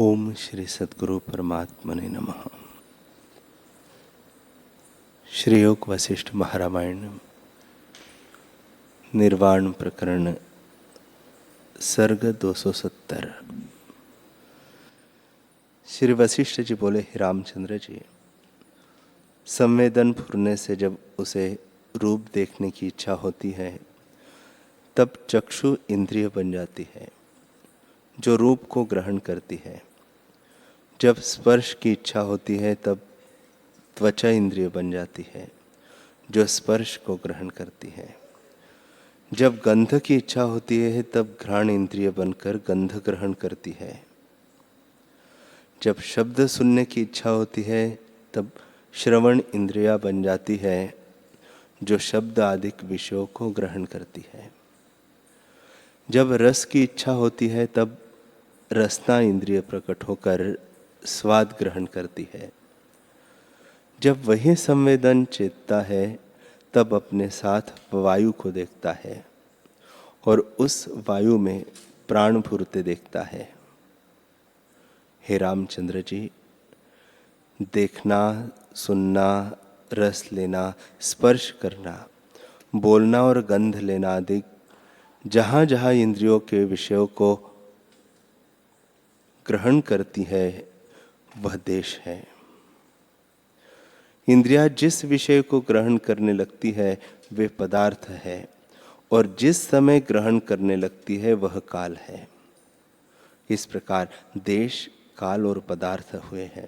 ओम श्री सद्गुरु परमात्मने नमः। श्री योग वशिष्ठ महारामायण निर्वाण प्रकरण सर्ग 270। श्री वशिष्ठ जी बोले, हे रामचंद्र जी, संवेदन फुरने से जब उसे रूप देखने की इच्छा होती है तब चक्षु इंद्रिय बन जाती है जो रूप को ग्रहण करती है। जब स्पर्श की इच्छा होती है तब त्वचा इंद्रिय बन जाती है जो स्पर्श को ग्रहण करती है। जब गंध की इच्छा होती है तब घ्राण इंद्रिय बनकर गंध ग्रहण करती है। जब शब्द सुनने की इच्छा होती है तब श्रवण इंद्रिया बन जाती है जो शब्द आदि विषयों को ग्रहण करती है। जब रस की इच्छा होती है तब रसना इंद्रिय प्रकट होकर स्वाद ग्रहण करती है। जब वही संवेदन चेतता है तब अपने साथ वायु को देखता है और उस वायु में प्राण फूरते देखता है। हे रामचंद्र जी, देखना, सुनना, रस लेना, स्पर्श करना, बोलना और गंध लेना आदि जहाँ जहाँ इंद्रियों के विषयों को ग्रहण करती है वह देश है। इंद्रिया जिस विषय को ग्रहण करने लगती है वे पदार्थ है और जिस समय ग्रहण करने लगती है वह काल है। इस प्रकार देश, काल और पदार्थ हुए हैं।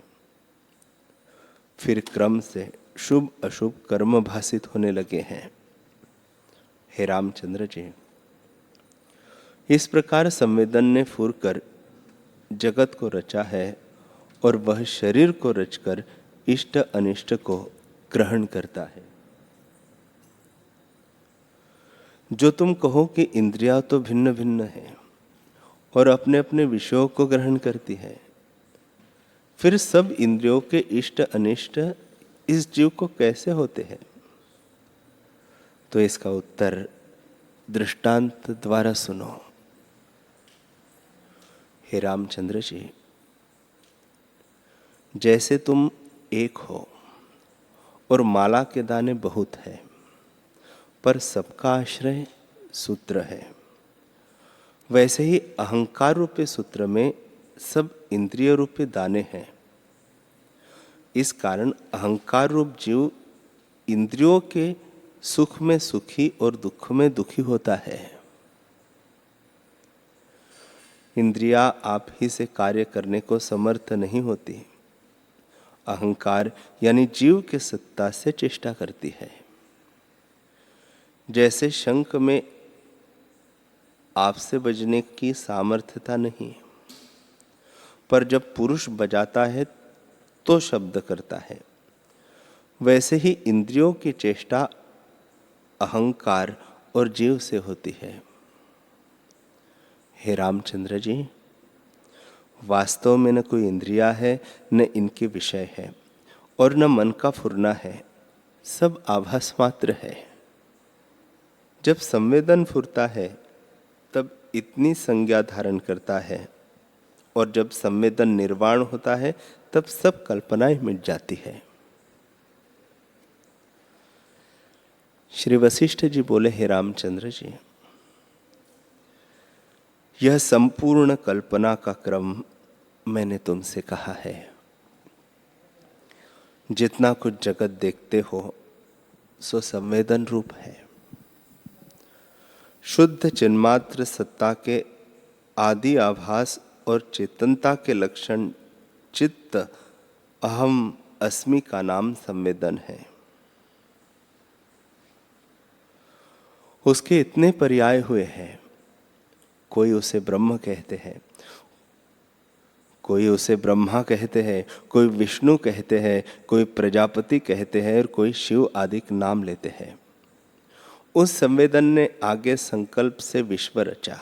फिर क्रम से शुभ अशुभ कर्म भासित होने लगे हैं। हे रामचंद्र जी, इस प्रकार संवेदन ने फूरकर जगत को रचा है और वह शरीर को रचकर इष्ट अनिष्ट को ग्रहण करता है। जो तुम कहो कि इंद्रियां तो भिन्न भिन्न हैं और अपने अपने विषयों को ग्रहण करती है, फिर सब इंद्रियों के इष्ट अनिष्ट इस जीव को कैसे होते हैं? तो इसका उत्तर दृष्टांत द्वारा सुनो। हे रामचंद्र जी, जैसे तुम एक हो और माला के दाने बहुत है पर सबका आश्रय सूत्र है, वैसे ही अहंकार रूपी सूत्र में सब इंद्रिय रूपी दाने हैं। इस कारण अहंकार रूप जीव इंद्रियों के सुख में सुखी और दुख में दुखी होता है। इंद्रिया आप ही से कार्य करने को समर्थ नहीं होती। अहंकार यानी जीव के सत्ता से चेष्टा करती है। जैसे शंख में आपसे बजने की सामर्थ्यता नहीं, पर जब पुरुष बजाता है तो शब्द करता है, वैसे ही इंद्रियों की चेष्टा अहंकार और जीव से होती है। हे रामचंद्र जी, वास्तव में न कोई इंद्रिया है, न इनके विषय है और न मन का फुरना है, सब आभास मात्र है। जब संवेदन फुरता है तब इतनी संज्ञा धारण करता है और जब संवेदन निर्वाण होता है तब सब कल्पनाएं मिट जाती है। श्री वशिष्ठ जी बोले, हे रामचंद्र जी, यह संपूर्ण कल्पना का क्रम मैंने तुमसे कहा है। जितना कुछ जगत देखते हो सो संवेदन रूप है। शुद्ध चिन्मात्र सत्ता के आदि आभास और चेतनता के लक्षण चित्त अहम अस्मि का नाम संवेदन है। उसके इतने पर्याय हुए हैं। कोई उसे ब्रह्म कहते हैं, कोई उसे ब्रह्मा कहते हैं, कोई विष्णु कहते हैं, कोई प्रजापति कहते हैं और कोई शिव आदि नाम लेते हैं। उस संवेदन ने आगे संकल्प से विश्व रचा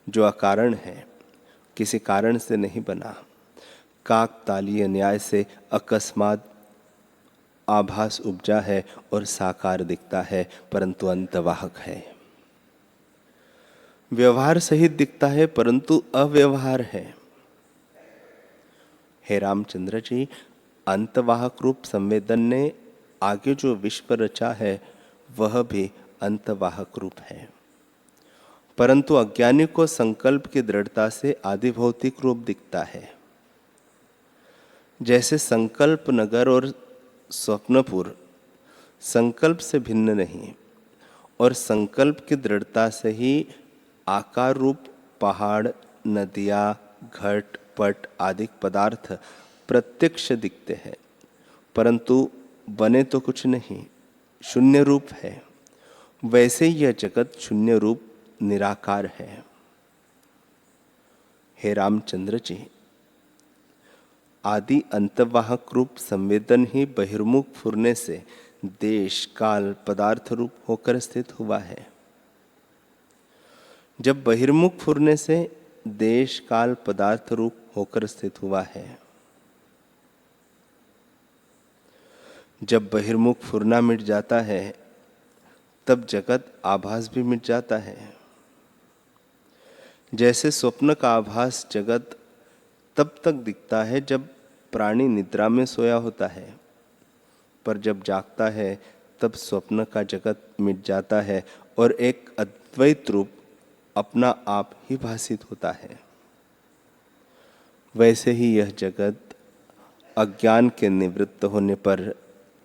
जो अकारण है, किसी कारण से नहीं बना। काकतालीय न्याय से अकस्मात आभास उपजा है और साकार दिखता है, परंतु अंतवाहक है। व्यवहार सहित दिखता है परंतु अव्यवहार है। हे रामचंद्र जी, अंतवाहक रूप संवेदन ने आगे जो विश्व रचा है वह भी अंतवाहक रूप है, परंतु अज्ञानी को संकल्प की दृढ़ता से आदि भौतिक रूप दिखता है। जैसे संकल्प नगर और स्वप्नपुर संकल्प से भिन्न नहीं, और संकल्प की दृढ़ता से ही आकार रूप पहाड़, नदियाँ, घट, पट आदि पदार्थ प्रत्यक्ष दिखते हैं, परंतु बने तो कुछ नहीं, शून्य रूप है। वैसे यह जगत शून्य रूप निराकार है। हे रामचंद्र जी, आदि अंतवाहक रूप संवेदन ही बहिर्मुख फुरने से देश काल पदार्थ रूप होकर स्थित हुआ है। जब बहिर्मुख फुरने से देश काल पदार्थ रूप होकर स्थित हुआ है, जब बहिर्मुख फुरना मिट जाता है तब जगत आभास भी मिट जाता है। जैसे स्वप्न का आभास जगत तब तक दिखता है जब प्राणी निद्रा में सोया होता है, पर जब जागता है तब स्वप्न का जगत मिट जाता है और एक अद्वैत रूप अपना आप ही भासित होता है। वैसे ही यह जगत अज्ञान के निवृत्त होने पर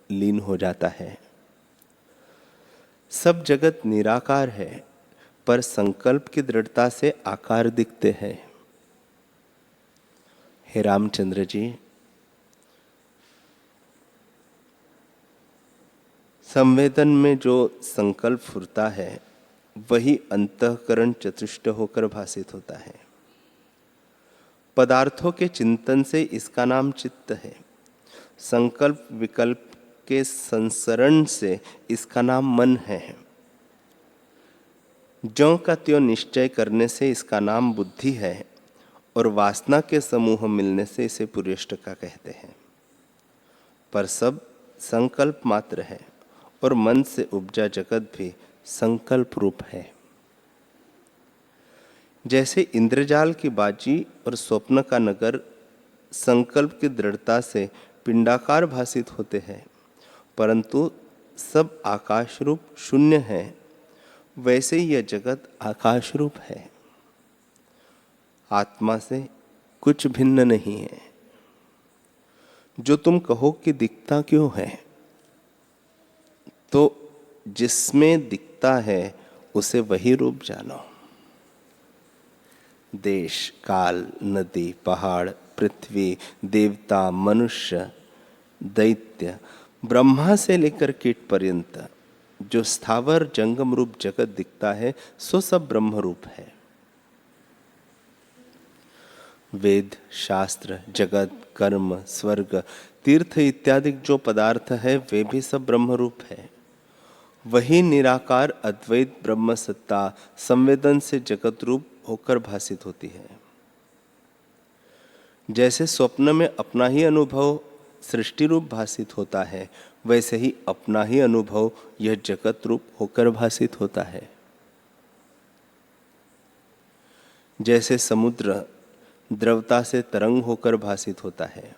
लीन हो जाता है। सब जगत निराकार है, पर संकल्प की दृढ़ता से आकार दिखते हैं। हे रामचंद्र जी, संवेदन में जो संकल्प फुरता है वही अंतःकरण चतुष्ट होकर भासित होता है। पदार्थों के चिंतन से इसका नाम चित्त है। संकल्प विकल्प के संसरण से इसका नाम मन है। ज्यों का त्यों निश्चय करने से इसका नाम बुद्धि है, और वासना के समूह मिलने से इसे पुरेष्टका कहते हैं। पर सब संकल्प मात्र है, और मन से उपजा जगत भी संकल्प रूप है। जैसे इंद्रजाल की बाजी और स्वप्न का नगर संकल्प की दृढ़ता से पिंडाकार भासित होते हैं, परंतु सब आकाश रूप शून्य है, वैसे ही यह जगत आकाश रूप है, आत्मा से कुछ भिन्न नहीं है। जो तुम कहो कि दिखता क्यों है, तो जिसमें दिखता है उसे वही रूप जानो। देश काल, नदी, पहाड़, पृथ्वी, देवता, मनुष्य, दैत्य, ब्रह्मा से लेकर कीट पर्यंत जो स्थावर जंगम रूप जगत दिखता है सो सब ब्रह्म रूप है। वेद, शास्त्र, जगत, कर्म, स्वर्ग, तीर्थ इत्यादि जो पदार्थ है वे भी सब ब्रह्म रूप है। वही निराकार अद्वैत ब्रह्म सत्ता संवेदन से जगत रूप होकर भासित होती है। जैसे स्वप्न में अपना ही अनुभव सृष्टि रूप भासित होता है, वैसे ही अपना ही अनुभव यह जगत रूप होकर भासित होता है। जैसे समुद्र द्रवता से तरंग होकर भासित होता है,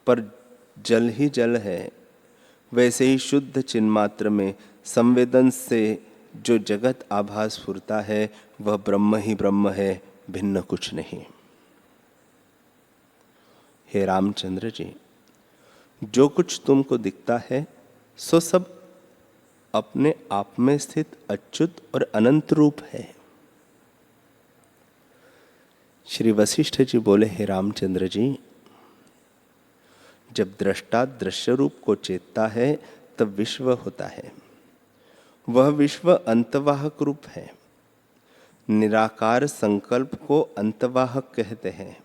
पर जल ही जल है, वैसे ही शुद्ध चिन्मात्र में संवेदन से जो जगत आभास फुरता है वह ब्रह्म ही ब्रह्म है, भिन्न कुछ नहीं। हे रामचंद्र जी, जो कुछ तुमको दिखता है सो सब अपने आप में स्थित अच्युत और अनंत रूप है। श्री वशिष्ठ जी बोले, हे रामचंद्र जी, जब दृष्टा दृश्य रूप को चेतता है तब विश्व होता है। वह विश्व अंतवाहक रूप है। निराकार संकल्प को अंतवाहक कहते हैं।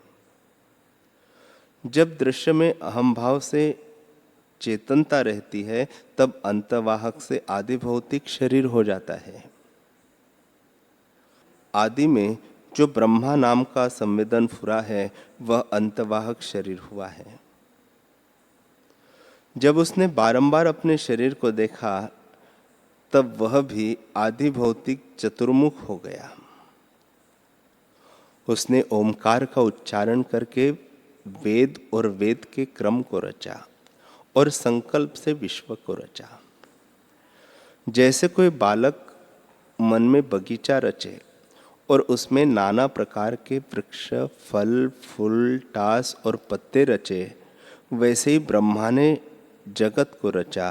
जब दृश्य में अहम भाव से चेतनता रहती है तब अंतवाहक से आदि भौतिक शरीर हो जाता है। आदि में जो ब्रह्मा नाम का संवेदन फुरा है वह अंतवाहक शरीर हुआ है। जब उसने बारंबार अपने शरीर को देखा तब वह भी आदि भौतिक चतुर्मुख हो गया। उसने ओमकार का उच्चारण करके वेद और वेद के क्रम को रचा और संकल्प से विश्व को रचा। जैसे कोई बालक मन में बगीचा रचे और उसमें नाना प्रकार के वृक्ष, फल, फूल, टास और पत्ते रचे, वैसे ही ब्रह्मा ने जगत को रचा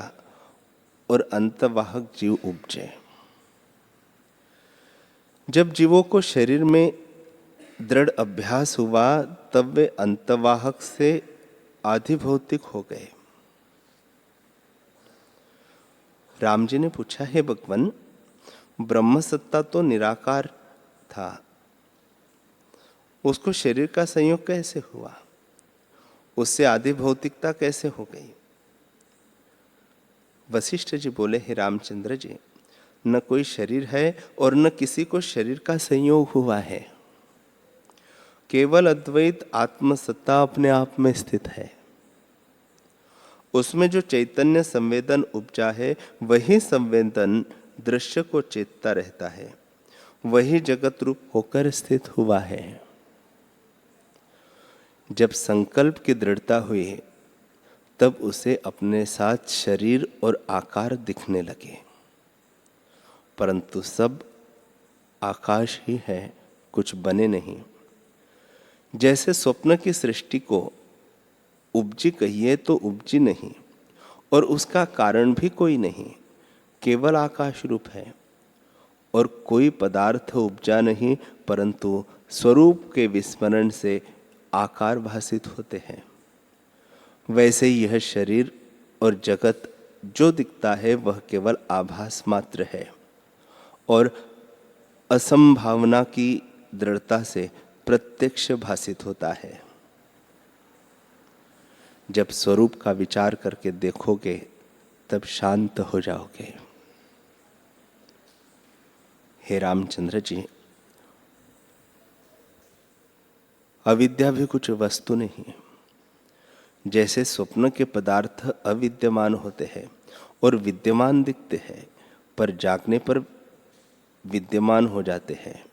और अंतवाहक जीव उपजे। जब जीवों को शरीर में दृढ़ अभ्यास हुआ तब वे अंतवाहक से आधिभौतिक हो गए। राम जी ने पूछा, हे भगवान, ब्रह्म सत्ता तो निराकार था, उसको शरीर का संयोग कैसे हुआ? उससे आदि भौतिकता कैसे हो गई? वशिष्ठ जी बोले, हे रामचंद्र जी, न कोई शरीर है और न किसी को शरीर का संयोग हुआ है। केवल अद्वैत आत्मसत्ता अपने आप में स्थित है। उसमें जो चैतन्य संवेदन उपजा है, वही संवेदन दृश्य को चेतता रहता है, वही जगत रूप होकर स्थित हुआ है। जब संकल्प की दृढ़ता हुई तब उसे अपने साथ शरीर और आकार दिखने लगे, परंतु सब आकाश ही है, कुछ बने नहीं। जैसे स्वप्न की सृष्टि को उपजी कहिए तो उपजी नहीं और उसका कारण भी कोई नहीं, केवल आकाश रूप है और कोई पदार्थ उपजा नहीं, परंतु स्वरूप के विस्मरण से आकार भासित होते हैं। वैसे यह शरीर और जगत जो दिखता है वह केवल आभास मात्र है और असंभावना की दृढ़ता से प्रत्यक्ष भासित होता है। जब स्वरूप का विचार करके देखोगे तब शांत हो जाओगे। हे रामचंद्र जी, अविद्या भी कुछ वस्तु नहीं है। जैसे स्वप्न के पदार्थ अविद्यमान होते हैं और विद्यमान दिखते हैं, पर जागने पर विद्यमान हो जाते हैं,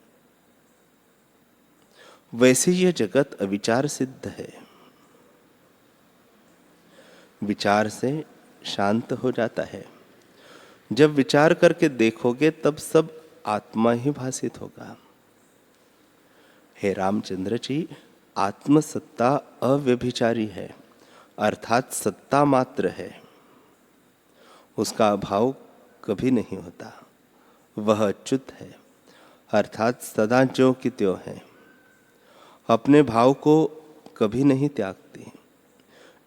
वैसे यह जगत अविचार सिद्ध है। विचार से शांत हो जाता है। जब विचार करके देखोगे तब सब आत्मा ही भासित होगा। हे रामचंद्र जी, आत्मसत्ता अव्यभिचारी है, अर्थात सत्ता मात्र है, उसका अभाव कभी नहीं होता। वह अच्युत है, अर्थात सदा ज्यों की त्यों है, अपने भाव को कभी नहीं त्यागती।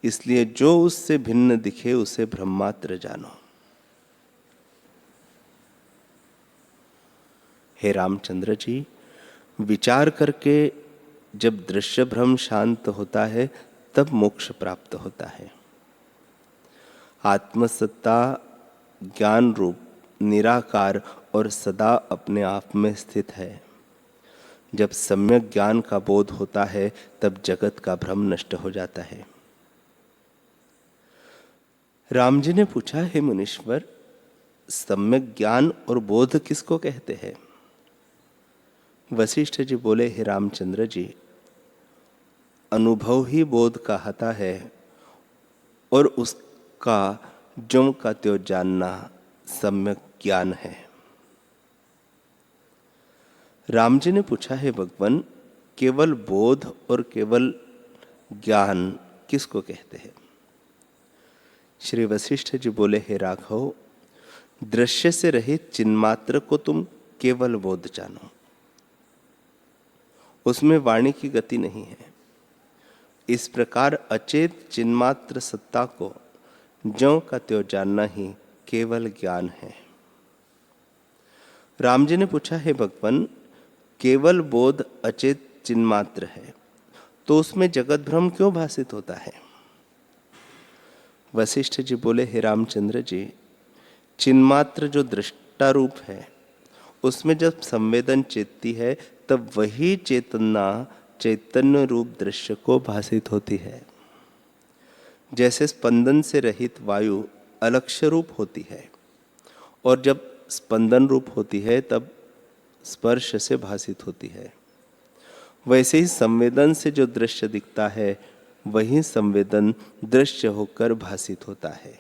इसलिए जो उससे भिन्न दिखे उसे ब्रह्मात्र जानो। हे रामचंद्र जी, विचार करके जब दृश्य भ्रम शांत होता है तब मोक्ष प्राप्त होता है। आत्मसत्ता ज्ञान रूप निराकार और सदा अपने आप में स्थित है। जब सम्यक ज्ञान का बोध होता है तब जगत का भ्रम नष्ट हो जाता है। राम जी ने पूछा, हे मुनीश्वर, सम्यक ज्ञान और बोध किसको कहते हैं? वशिष्ठ जी बोले, हे रामचंद्र जी, अनुभव ही बोध कहता है और उसका ज्यों का त्यों जानना सम्यक ज्ञान है। राम जी ने पूछा, है भगवान, केवल बोध और केवल ज्ञान किसको कहते हैं? श्री वशिष्ठ जी बोले, हे राघव, दृश्य से रहित चिन्मात्र को तुम केवल बोध जानो, उसमें वाणी की गति नहीं है। इस प्रकार अचेत चिन्मात्र सत्ता को ज्यों का त्यों जानना ही केवल ज्ञान है। राम जी ने पूछा, हे भगवान, केवल बोध अचेत चिन्मात्र है तो उसमें जगत भ्रम क्यों भासित होता है? वशिष्ठ जी बोले, हे रामचंद्र जी, चिन्मात्र जो दृष्टा रूप है उसमें जब संवेदन चेतती है तब वही चेतना चैतन्य रूप दृश्य को भासित होती है। जैसे स्पंदन से रहित वायु अलक्ष्य रूप होती है और जब स्पंदन रूप होती है तब स्पर्श से भासित होती है, वैसे ही संवेदन से जो दृश्य दिखता है वही संवेदन दृश्य होकर भासित होता है।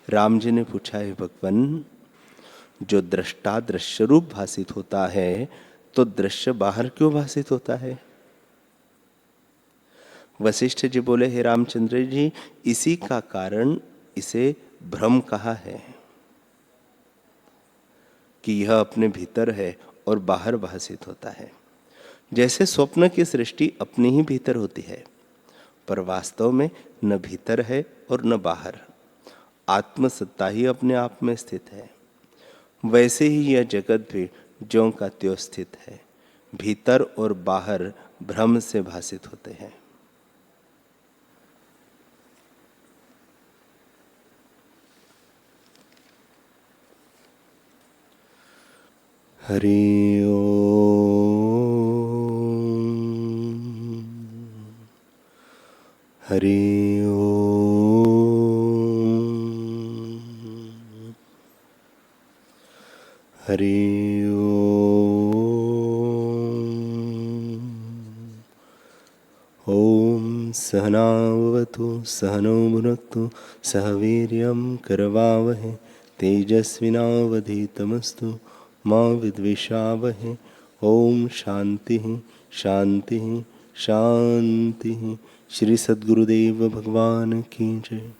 राम जी ने पूछा, है भगवान, जो दृष्टा दृश्य रूप भासित होता है तो दृश्य बाहर क्यों भासित होता है? वशिष्ठ जी बोले, हे रामचंद्र जी, इसी का कारण इसे भ्रम कहा है कि यह अपने भीतर है और बाहर भासित होता है। जैसे स्वप्न की सृष्टि अपने ही भीतर होती है, पर वास्तव में न भीतर है और न बाहर, आत्मसत्ता ही अपने आप में स्थित है। वैसे ही यह जगत भी ज्यों का त्यों स्थित है, भीतर और बाहर भ्रम से भासित होते हैं। हरि ओम, हरि ओम, हरि ओम। ओम सहनावतु सहनौ भुनक्तु सह वीर्यं करवावहै तेजस्विनावधीतमस्तु मा विद्विषावहै। ओम शांति शांति शांति। श्री सद्गुरुदेव भगवान की जय।